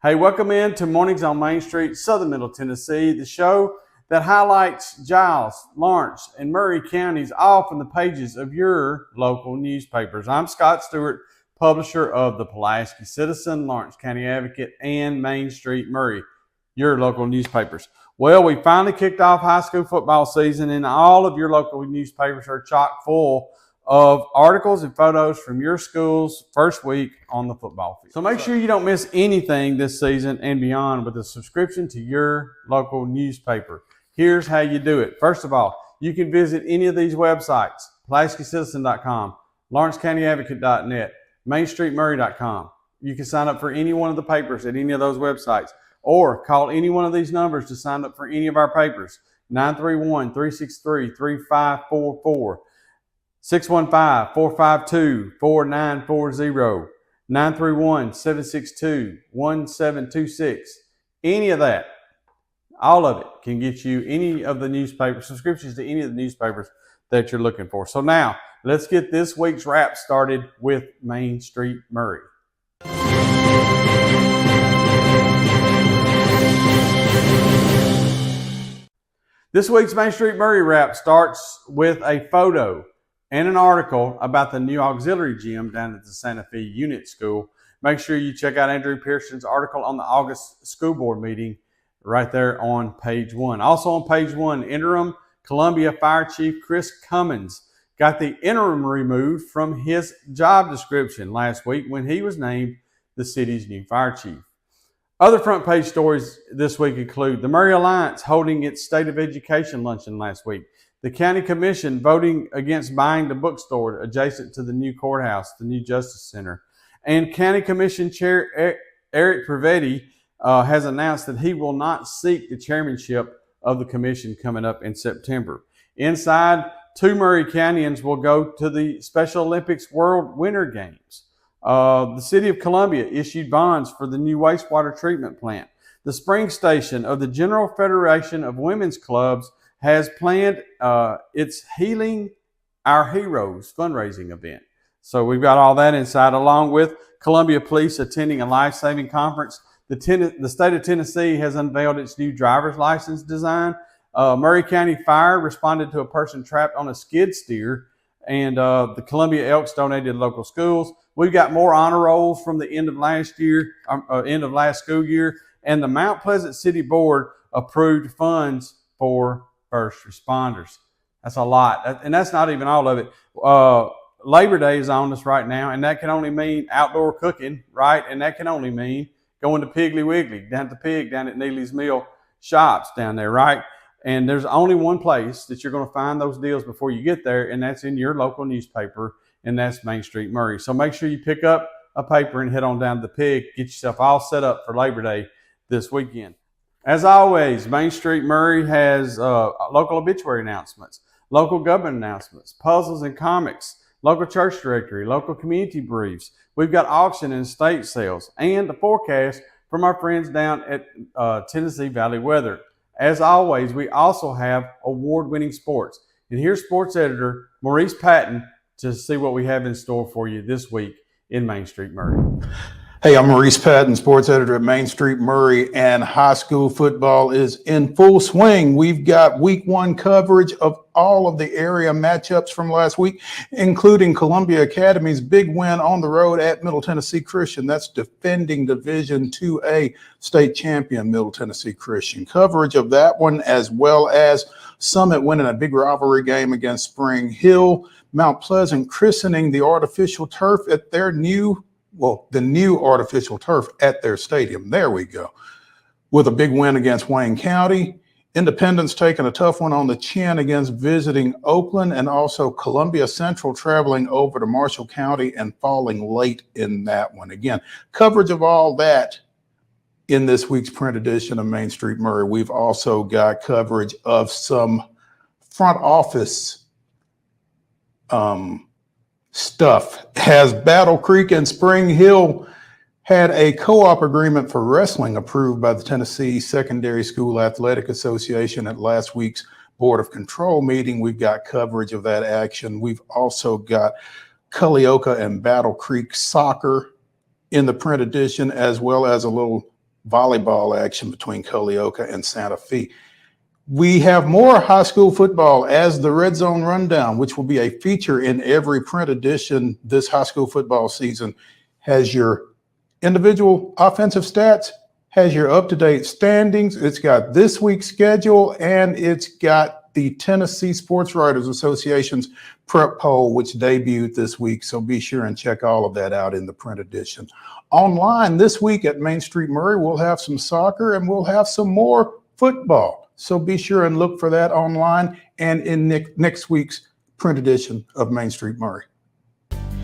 Hey, welcome in to Mornings on Main Street, Southern Middle Tennessee, the show that highlights Giles, Lawrence, and Maury counties all from the pages of your local newspapers. I'm Scott Stewart, publisher of the Pulaski Citizen, Lawrence County Advocate, and Main Street Maury, your local newspapers. Well, we finally kicked off high school football season, and all of your local newspapers are chock full of articles and photos from your school's first week on the football field. So make sure you don't miss anything this season and beyond with a subscription to your local newspaper. Here's how you do it. First of all, you can visit any of these websites: PulaskiCitizen.com, LawrenceCountyAdvocate.net, MainStreetMurray.com. You can sign up for any one of the papers at any of those websites, or call any one of these numbers to sign up for any of our papers: 931-363-3544. 615-452-4940, 931-762-1726. Any of that, all of it can get you any of the newspaper subscriptions to any of the newspapers that you're looking for. So now, let's get this week's wrap started with Main Street Maury. This week's Main Street Maury wrap starts with a photo and an article about the new auxiliary gym down at the Santa Fe Unit School. Make sure you check out Andrew Pearson's article on the August school board meeting right there on page 1. Also on page 1, interim Columbia Fire Chief Chris Cummins got the interim removed from his job description last week when he was named the city's new fire chief. Other front page stories this week include the Maury Alliance holding its State of Education luncheon last week, the County Commission voting against buying the bookstore adjacent to the new courthouse, the new Justice Center, and County Commission Chair Eric Privetti has announced that he will not seek the chairmanship of the commission coming up in September. Inside, 2 Maury Countyans will go to the Special Olympics World Winter Games. The City of Columbia issued bonds for the new wastewater treatment plant. The spring station of the General Federation of Women's Clubs has planned its Healing Our Heroes fundraising event. So we've got all that inside, along with Columbia Police attending a life-saving conference. The state of Tennessee has unveiled its new driver's license design. Maury County Fire responded to a person trapped on a skid steer, and the Columbia Elks donated to local schools. We've got more honor rolls from the end of last school year, and the Mount Pleasant City Board approved funds for first responders. That's a lot, and that's not even all of it. Labor Day is on us right now, and that can only mean outdoor cooking, right? And that can only mean going to Piggly Wiggly, down at the Pig, down at Neely's Mill shops down there, right? And there's only one place that you're going to find those deals before you get there, and that's in your local newspaper, and that's Main Street Maury. So make sure you pick up a paper and head on down to the Pig, get yourself all set up for Labor Day this weekend. As always, Main Street Maury has local obituary announcements, local government announcements, puzzles and comics, local church directory, local community briefs. We've got auction and estate sales, and the forecast from our friends down at Tennessee Valley Weather. As always, we also have award-winning sports. And here's sports editor Maurice Patton to see what we have in store for you this week in Main Street Maury. Hey, I'm Maurice Patton, sports editor at Main Street Maury, and high school football is in full swing. We've got week 1 coverage of all of the area matchups from last week, including Columbia Academy's big win on the road at Middle Tennessee Christian. That's defending Division 2A state champion Middle Tennessee Christian. Coverage of that one, as well as Summit winning a big rivalry game against Spring Hill, Mount Pleasant christening the artificial turf at their new artificial turf at their stadium. There we go. With a big win against Wayne County. Independence taking a tough one on the chin against visiting Oakland, and also Columbia Central traveling over to Marshall County and falling late in that one. Again, coverage of all that in this week's print edition of Main Street Maury. We've also got coverage of some front office stuff. Has Battle Creek and Spring Hill had a co-op agreement for wrestling approved by the Tennessee Secondary School Athletic Association at last week's Board of Control meeting. We've got coverage of that action. We've also got Culleoka and Battle Creek soccer in the print edition, as well as a little volleyball action between Culleoka and Santa Fe. We have more high school football as the Red Zone Rundown, which will be a feature in every print edition this high school football season. Has your individual offensive stats, has your up-to-date standings. It's got this week's schedule, and it's got the Tennessee Sports Writers Association's prep poll, which debuted this week. So be sure and check all of that out in the print edition. Online this week at Main Street Maury, we'll have some soccer and we'll have some more football. So be sure and look for that online and in next week's print edition of Main Street Maury.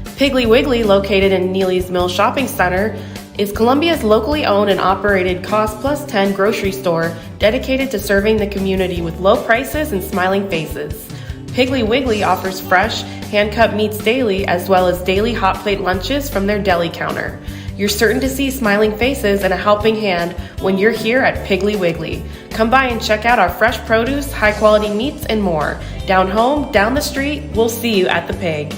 Piggly Wiggly, located in Neely's Mill Shopping Center, is Columbia's locally owned and operated Cost Plus 10 grocery store dedicated to serving the community with low prices and smiling faces. Piggly Wiggly offers fresh, hand-cut meats daily as well as daily hot plate lunches from their deli counter. You're certain to see smiling faces and a helping hand when you're here at Piggly Wiggly. Come by and check out our fresh produce, high-quality meats, and more. Down home, down the street, we'll see you at the Pig.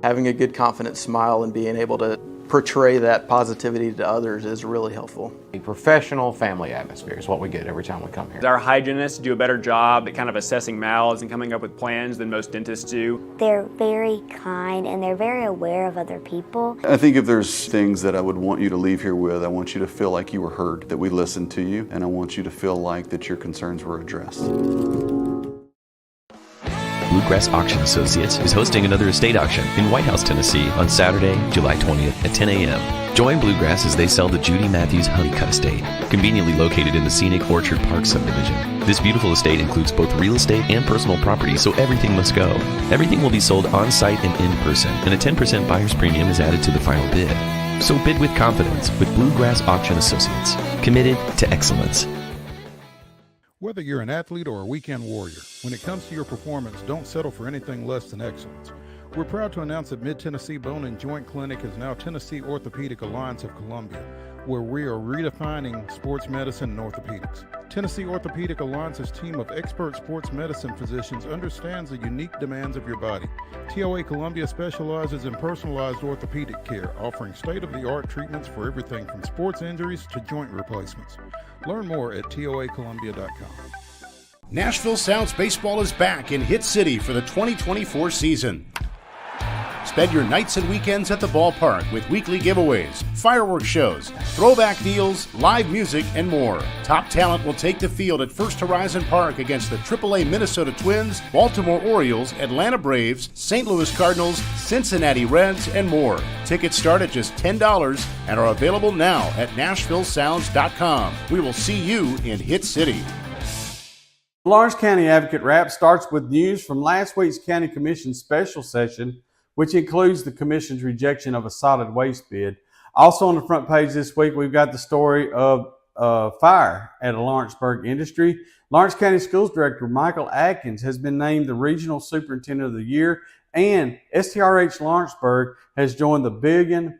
Having a good, confident smile and being able to portray that positivity to others is really helpful. A professional family atmosphere is what we get every time we come here. Our hygienists do a better job at kind of assessing mouths and coming up with plans than most dentists do. They're very kind and they're very aware of other people. I think if there's things that I would want you to leave here with, I want you to feel like you were heard, that we listened to you, and I want you to feel like that your concerns were addressed. Bluegrass Auction Associates is hosting another estate auction in White House, Tennessee on Saturday, July 20th at 10 a.m. Join Bluegrass as they sell the Judy Matthews Honeycutt Estate, conveniently located in the scenic Orchard Park subdivision. This beautiful estate includes both real estate and personal property, so everything must go. Everything will be sold on-site and in person, and a 10% buyer's premium is added to the final bid. So bid with confidence with Bluegrass Auction Associates, committed to excellence. Whether you're an athlete or a weekend warrior, when it comes to your performance, don't settle for anything less than excellence. We're proud to announce that Mid-Tennessee Bone and Joint Clinic is now Tennessee Orthopedic Alliance of Columbia, where we are redefining sports medicine and orthopedics. Tennessee Orthopedic Alliance's team of expert sports medicine physicians understands the unique demands of your body. TOA Columbia specializes in personalized orthopedic care, offering state-of-the-art treatments for everything from sports injuries to joint replacements. Learn more at toacolumbia.com. Nashville Sounds Baseball is back in Hit City for the 2024 season. Spend your nights and weekends at the ballpark with weekly giveaways, fireworks shows, throwback deals, live music, and more. Top talent will take the field at First Horizon Park against the AAA Minnesota Twins, Baltimore Orioles, Atlanta Braves, St. Louis Cardinals, Cincinnati Reds, and more. Tickets start at just $10 and are available now at NashvilleSounds.com. We will see you in Hit City. The Lawrence County Advocate Wrap starts with news from last week's County Commission special session, which includes the Commission's rejection of a solid waste bid. Also on the front page this week, we've got the story of fire at a Lawrenceburg industry. Lawrence County Schools Director Michael Atkins has been named the Regional Superintendent of the Year, and STRH Lawrenceburg has joined the Billion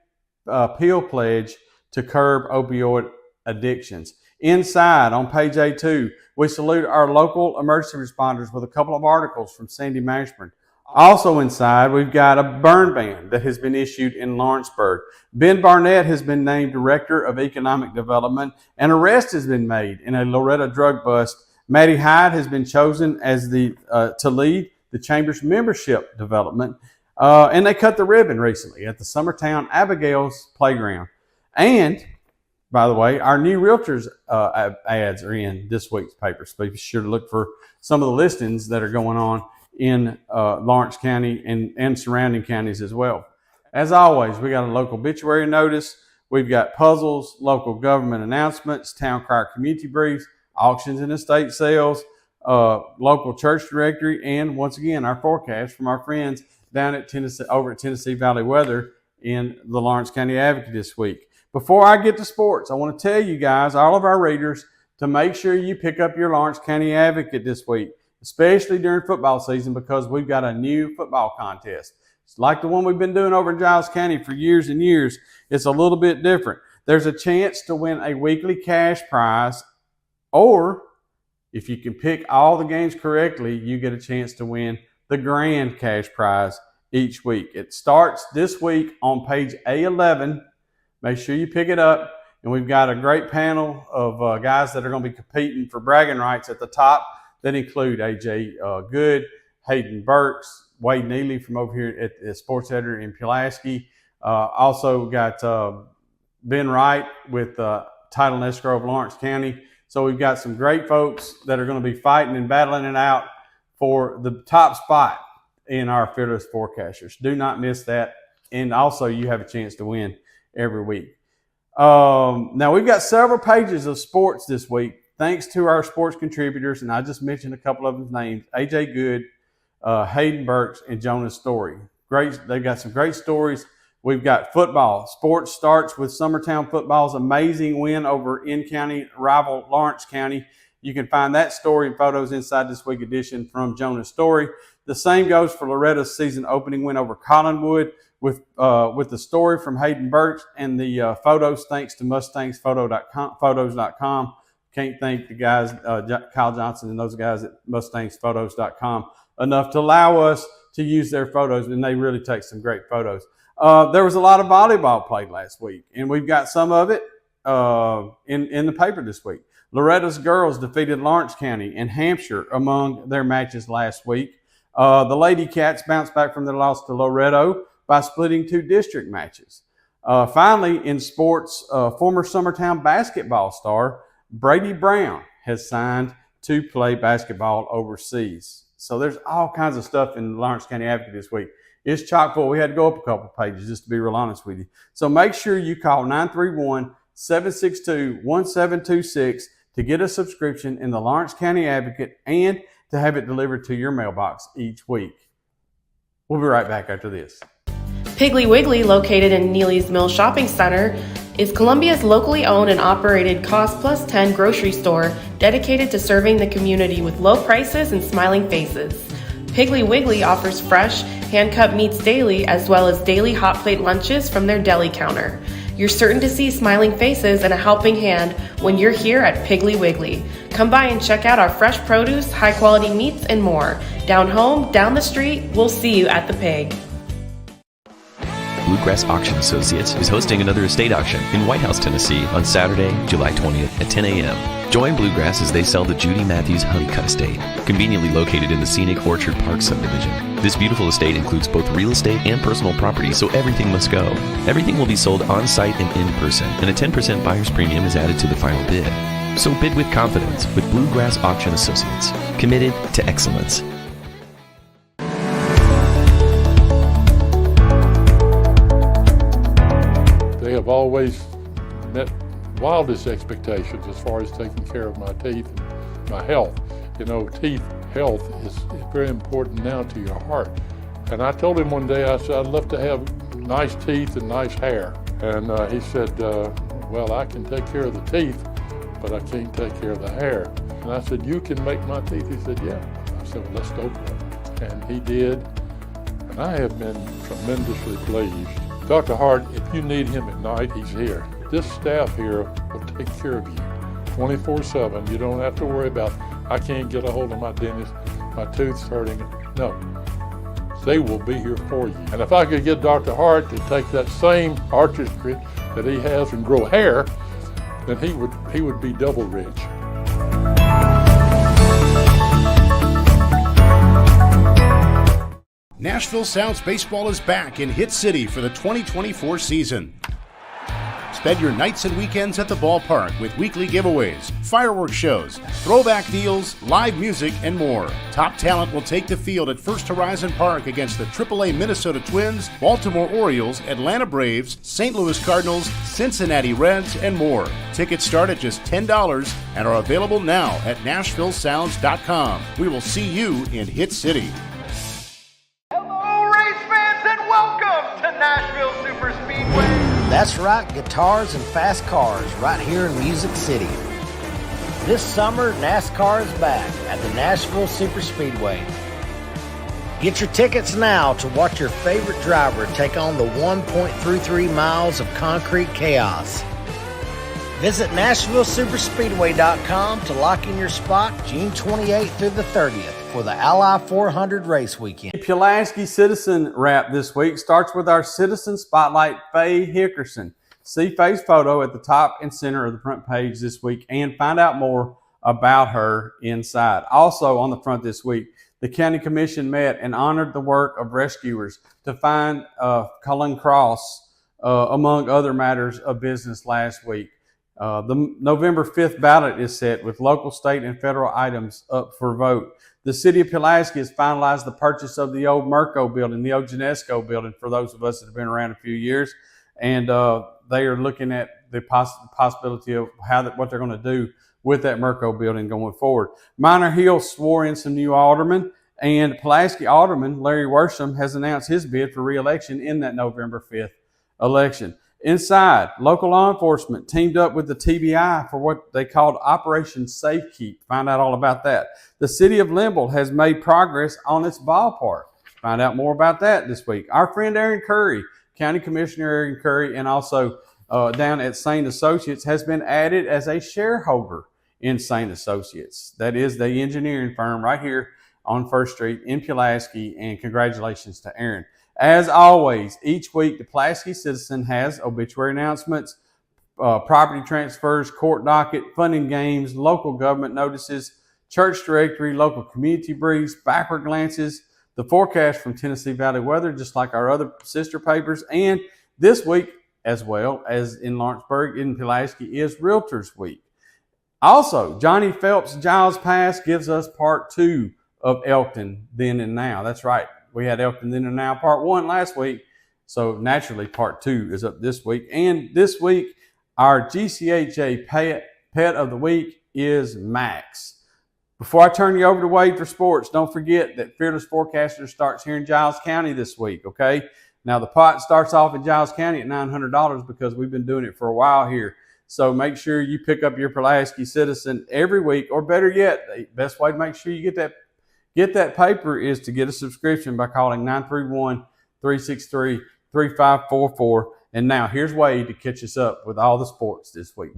Pill Pledge to curb opioid addictions. Inside, on page A2, we salute our local emergency responders with a couple of articles from Sandy Mashburn. Also inside, we've got a burn ban that has been issued in Lawrenceburg. Ben Barnett has been named Director of Economic Development. An arrest has been made in a Loretta drug bust. Maddie Hyde has been chosen as to lead the Chamber's membership development. And they cut the ribbon recently at the Summertown Abigail's Playground. And, by the way, our new realtors ads are in this week's paper. So be sure to look for some of the listings that are going on in Lawrence County and surrounding counties as well. As always, we got a local obituary notice. We've got puzzles, local government announcements, town crier community briefs, auctions and estate sales, local church directory, and once again, our forecast from our friends down at Tennessee Valley Weather in the Lawrence County Advocate this week. Before I get to sports, I want to tell you guys, all of our readers, to make sure you pick up your Lawrence County Advocate this week, especially during football season, because we've got a new football contest. It's like the one we've been doing over in Giles County for years and years. It's a little bit different. There's a chance to win a weekly cash prize, or if you can pick all the games correctly, you get a chance to win the grand cash prize each week. It starts this week on page A11. Make sure you pick it up. And we've got a great panel of guys that are going to be competing for bragging rights at the top that include A.J. Good, Hayden Burks, Wade Neely from over here at the sports editor in Pulaski. Also got Ben Wright with Title and Escrow of Lawrence County. So we've got some great folks that are going to be fighting and battling it out for the top spot in our Fearless Forecasters. Do not miss that. And also you have a chance to win every week. Now we've got several pages of sports this week, thanks to our sports contributors, and I just mentioned a couple of them names: A.J. Good, Hayden Burks, and Jonas Story. Great, they've got some great stories. We've got football. Sports starts with Summertown football's amazing win over in-county rival Lawrence County. You can find that story and photos inside this week edition from Jonas Story. The same goes for Loretta's season opening win over Collinwood, with the story from Hayden Burks and the photos thanks to MustangPhotos.com. Can't thank the guys, Kyle Johnson and those guys at MustangPhotos.com enough to allow us to use their photos, and they really take some great photos. There was a lot of volleyball played last week, and we've got some of it in the paper this week. Loretta's girls defeated Lawrence County and Hampshire among their matches last week. The Lady Cats bounced back from their loss to Loretto by splitting 2 district matches. Finally, in sports, former Summertown basketball star Brady Brown has signed to play basketball overseas. So there's all kinds of stuff in the Lawrence County Advocate this week. It's chock full. We had to go up a couple of pages just to be real honest with you. So make sure you call 931-762-1726 to get a subscription in the Lawrence County Advocate and to have it delivered to your mailbox each week. We'll be right back after this. Piggly Wiggly, located in Neely's Mill Shopping Center, is Columbia's locally owned and operated Cost Plus 10 grocery store dedicated to serving the community with low prices and smiling faces. Piggly Wiggly offers fresh, hand-cut meats daily, as well as daily hot plate lunches from their deli counter. You're certain to see smiling faces and a helping hand when you're here at Piggly Wiggly. Come by and check out our fresh produce, high-quality meats, and more. Down home, down the street, we'll see you at the Pig. Bluegrass Auction Associates is hosting another estate auction in White House, Tennessee on Saturday, July 20th at 10 a.m. Join Bluegrass as they sell the Judy Matthews Honeycutt Estate, conveniently located in the scenic Orchard Park subdivision. This beautiful estate includes both real estate and personal property, so everything must go. Everything will be sold on-site and in person, and a 10% buyer's premium is added to the final bid. So bid with confidence with Bluegrass Auction Associates, committed to excellence. They have always met wildest expectations as far as taking care of my teeth and my health. You know, teeth health is very important now to your heart. And I told him one day, I said, I'd love to have nice teeth and nice hair. And he said, well, I can take care of the teeth, but I can't take care of the hair. And I said, you can make my teeth? He said, yeah. I said, well, let's go for it. And he did. And I have been tremendously pleased. Dr. Hart, if you need him at night, he's here. This staff here will take care of you 24/7. You don't have to worry about, I can't get a hold of my dentist, my tooth's hurting. No, they will be here for you. And if I could get Dr. Hart to take that same artistry that he has and grow hair, then he would be double rich. Nashville Sounds Baseball is back in Hit City for the 2024 season. Spend your nights and weekends at the ballpark with weekly giveaways, fireworks shows, throwback deals, live music, and more. Top talent will take the field at First Horizon Park against the AAA Minnesota Twins, Baltimore Orioles, Atlanta Braves, St. Louis Cardinals, Cincinnati Reds, and more. Tickets start at just $10 and are available now at NashvilleSounds.com. We will see you in Hit City. Welcome to Nashville Super Speedway. That's right, guitars and fast cars right here in Music City. This summer, NASCAR is back at the Nashville Super Speedway. Get your tickets now to watch your favorite driver take on the 1.33 miles of concrete chaos. Visit NashvilleSuperSpeedway.com to lock in your spot June 28th through the 30th for the Ally 400 race weekend. Pulaski Citizen Wrap this week starts with our Citizen Spotlight, Faye Hickerson. See Faye's photo at the top and center of the front page this week and find out more about her inside. Also on the front this week, the County Commission met and honored the work of rescuers to find Cullen Cross, among other matters of business last week. The November 5th ballot is set with local, state, and federal items up for vote. The city of Pulaski has finalized the purchase of the old Merco building, the old Genesco building, for those of us that have been around a few years. And they are looking at the possibility of what they're going to do with that Merco building going forward. Minor Hill swore in some new aldermen, and Pulaski Alderman Larry Worsham has announced his bid for re-election in that November 5th election. Inside, local law enforcement teamed up with the TBI for what they called Operation Safekeep. Find out all about that. The city of Limble has made progress on its ballpark. Find out more about that this week. Our friend Aaron Curry, County Commissioner Aaron Curry, and also down at St. Associates, has been added as a shareholder in St. Associates. That is the engineering firm right here on 1st Street in Pulaski, and congratulations to Aaron. As always, each week the Pulaski Citizen has obituary announcements, property transfers, court docket, fun and games, local government notices, church directory, local community briefs, backward glances, the forecast from Tennessee Valley Weather, just like our other sister papers. And this week, as well as in Lawrenceburg, in Pulaski, is Realtors Week. Also, Johnny Phelps' Giles Pass gives us part 2 of Elkton Then and Now. That's right. We had Elkton Then and Now part 1 last week, so naturally part 2 is up this week. And this week, our GCHA Pet of the Week is Max. Before I turn you over to Wade for sports, don't forget that Fearless Forecaster starts here in Giles County this week, okay? Now, the pot starts off in Giles County at $900 because we've been doing it for a while here. So make sure you pick up your Pulaski Citizen every week, or better yet, the best way to make sure you get that paper is to get a subscription by calling 931-363-3544. And now here's Wade to catch us up with all the sports this week.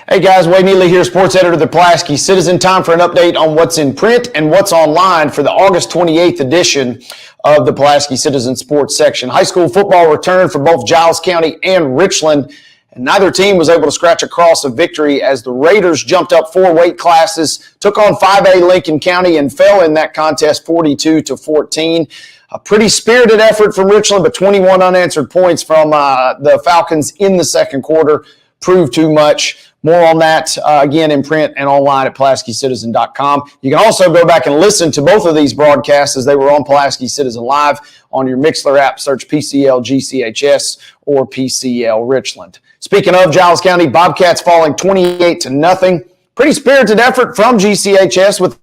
Hey guys, Wade Neely here, sports editor of the Pulaski Citizen. Time for an update on what's in print and what's online for the August 28th edition of the Pulaski Citizen sports section. High school football returned for both Giles County and Richland, and neither team was able to scratch across a victory as the Raiders jumped up 4 weight classes, took on 5A Lincoln County, and fell in that contest 42-14. A pretty spirited effort from Richland, but 21 unanswered points from the Falcons in the second quarter proved too much. More on that, again, in print and online at PulaskiCitizen.com. You can also go back and listen to both of these broadcasts as they were on Pulaski Citizen Live on your Mixler app. Search PCL GCHS or PCL Richland. Speaking of Giles County, Bobcats falling 28-0. Pretty spirited effort from GCHS with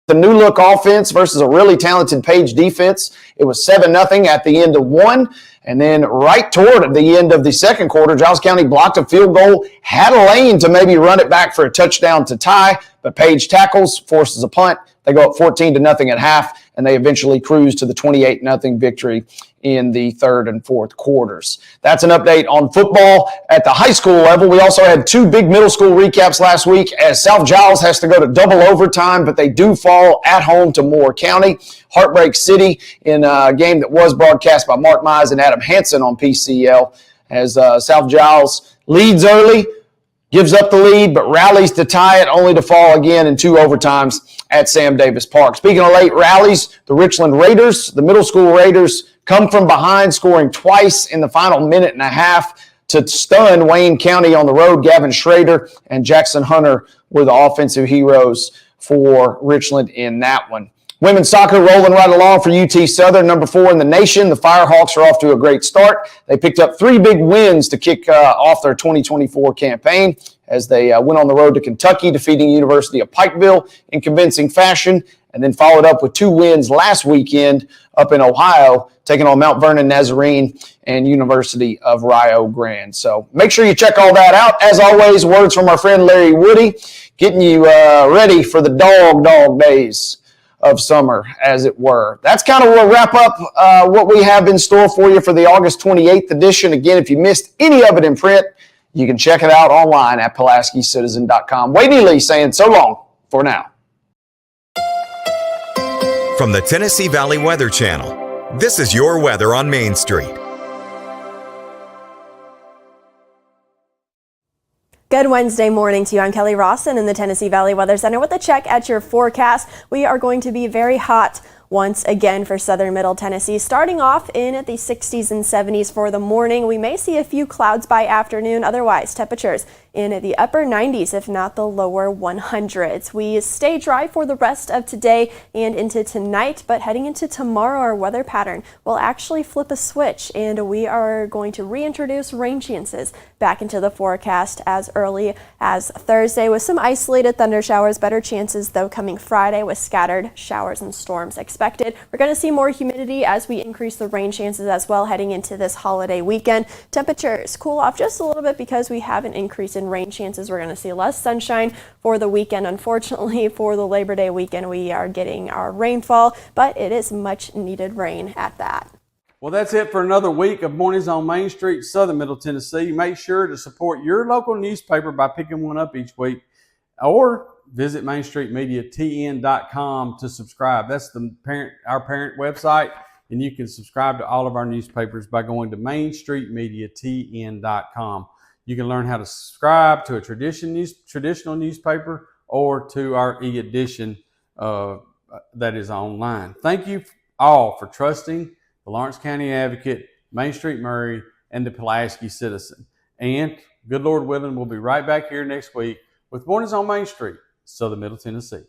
the new look offense versus a really talented Page defense. It was 7-0 at the end of one. And then right toward the end of the second quarter, Giles County blocked a field goal, had a lane to maybe run it back for a touchdown to tie, but Page tackles, forces a punt. They go up 14-0 at half, and they eventually cruise to the 28-0 victory in the third and fourth quarters. That's an update on football at the high school level. We also had 2 big middle school recaps last week as South Giles has to go to double overtime, but they do fall at home to Moore County. Heartbreak City in a game that was broadcast by Mark Mize and Adam Hansen on PCL as South Giles leads early, gives up the lead, but rallies to tie it, only to fall again in 2 overtimes at Sam Davis Park. Speaking of late rallies, the Richland Raiders, the middle school Raiders, come from behind, scoring twice in the final minute and a half to stun Wayne County on the road. Gavin Schrader and Jackson Hunter were the offensive heroes for Richland in that one. Women's soccer rolling right along for UT Southern, number 4 in the nation. The Firehawks are off to a great start. They picked up 3 big wins to kick off their 2024 campaign as they went on the road to Kentucky, defeating University of Pikeville in convincing fashion, and then followed up with 2 wins last weekend up in Ohio, taking on Mount Vernon Nazarene and University of Rio Grande. So make sure you check all that out. As always, words from our friend Larry Woody, getting you ready for the dog days of summer, as it were. That's kind of where we'll wrap up what we have in store for you for the August 28th edition. Again, if you missed any of it in print, You can check it out online at PulaskiCitizen.com. Wade Neely saying so long for now. From the Tennessee Valley Weather Channel, this is your weather on Main Street. Good Wednesday morning to you. I'm Kelly Rawson in the Tennessee Valley Weather Center with a check at your forecast. We are going to be very hot once again for southern middle Tennessee, starting off in at the 60s and 70s for the morning. We may see a few clouds by afternoon. Otherwise, temperatures in the upper 90s, if not the lower 100s. We stay dry for the rest of today and into tonight, but heading into tomorrow, our weather pattern will actually flip a switch, and we are going to reintroduce rain chances back into the forecast as early as Thursday with some isolated thunder showers. Better chances, though, coming Friday with scattered showers and storms expected. We're going to see more humidity as we increase the rain chances as well heading into this holiday weekend. Temperatures cool off just a little bit because we have an increase in rain chances. We're going to see less sunshine for the weekend. Unfortunately, for the Labor Day weekend, we are getting our rainfall, but it is much needed rain at that. Well, that's it for another week of Mornings on Main Street, Southern Middle Tennessee. Make sure to support your local newspaper by picking one up each week, or visit MainStreetMediaTN.com to subscribe. That's our parent website, and you can subscribe to all of our newspapers by going to MainStreetMediaTN.com. You can learn how to subscribe to a traditional newspaper or to our e-edition that is online. Thank you all for trusting the Lawrence County Advocate, Main Street Maury, and the Pulaski Citizen. And good Lord willing, we'll be right back here next week with Mornings on Main Street, Southern Middle Tennessee.